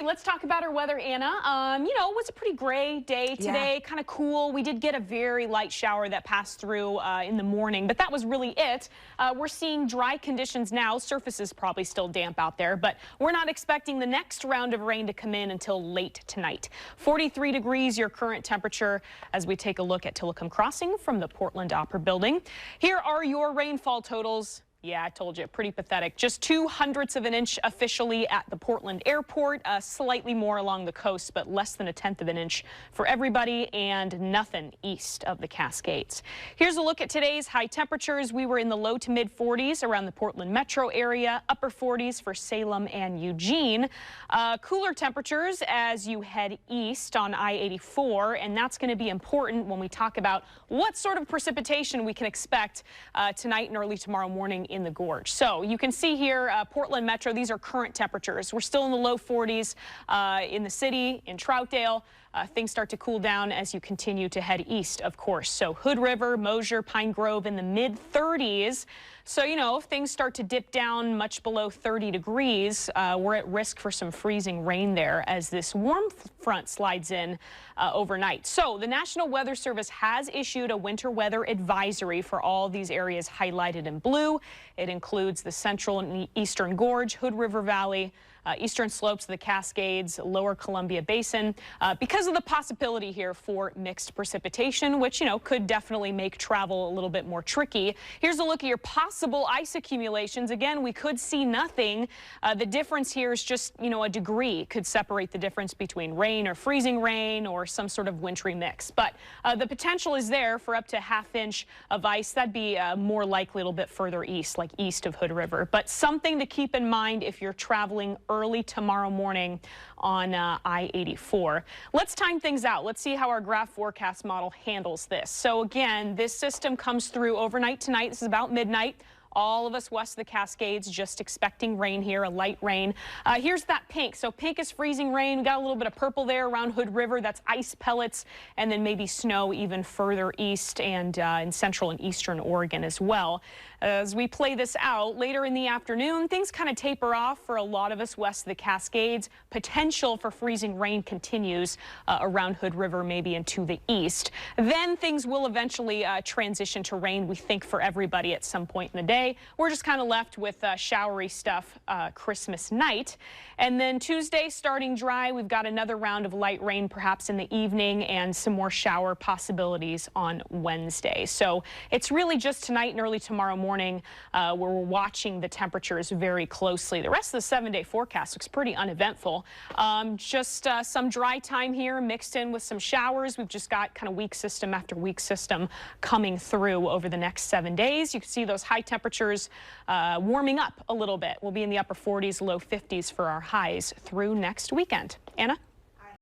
Let's talk about our weather, Anna. It was a pretty gray day today, kind of cool. We did get a very light shower that passed through in the morning, but that was really it. We're seeing dry conditions now. Surface is probably still damp out there, but we're not expecting the next round of rain to come in until late tonight. 43 degrees, your current temperature, as we take a look at Tillicum Crossing from the Portland Opera Building. Here are your rainfall totals. Yeah, I told you, pretty pathetic. Just 0.02 of an inch officially at the Portland airport, slightly more along the coast, but less than 1/10 of an inch for everybody, and nothing east of the Cascades. Here's a look at today's high temperatures. We were in the low to mid 40s around the Portland metro area, upper 40s for Salem and Eugene. Cooler temperatures as you head east on I-84, and that's going to be important when we talk about what sort of precipitation we can expect tonight and early tomorrow morning in the gorge. So you can see here, Portland Metro, these are current temperatures. We're still in the low 40s in the city, in Troutdale. Things start to cool down as you continue to head east, of course. So Hood River, Mosier, Pine Grove in the mid 30s. So, if things start to dip down much below 30 degrees, we're at risk for some freezing rain there as this warm front slides in overnight. So the National Weather Service has issued a winter weather advisory for all these areas highlighted in blue. It includes the central and eastern gorge, Hood River Valley, eastern slopes of the Cascades, lower Columbia Basin, because of the possibility here for mixed precipitation, which, could definitely make travel a little bit more tricky. Here's a look at your possible ice accumulations. Again, we could see nothing. The difference here is just, a degree could separate the difference between rain or freezing rain or some sort of wintry mix. But the potential is there for up to 1/2 inch of ice. That'd be more likely a little bit further east, like east of Hood River. But something to keep in mind if you're traveling early tomorrow morning on I-84. Let's time things out. Let's see how our graph forecast model handles this. So again, this system comes through overnight tonight. This is about midnight. All of us west of the Cascades just expecting rain here, a light rain. Here's that pink. So pink is freezing rain. We got a little bit of purple there around Hood River. That's ice pellets, and then maybe snow even further east and in central and eastern Oregon as well. As we play this out later in the afternoon, things kind of taper off for a lot of us west of the Cascades. Potential for freezing rain continues around Hood River, maybe into the east. Then things will eventually transition to rain, we think, for everybody at some point in the day. We're just kind of left with showery stuff Christmas night. And then Tuesday starting dry. We've got another round of light rain perhaps in the evening and some more shower possibilities on Wednesday. So it's really just tonight and early tomorrow morning where we're watching the temperatures very closely. The rest of the 7-day forecast looks pretty uneventful. Just some dry time here mixed in with some showers. We've just got kind of weak system after weak system coming through over the next 7 days. You can see those high temperatures warming up a little bit. We'll be in the upper 40s, low 50s for our highs through next weekend. Anna?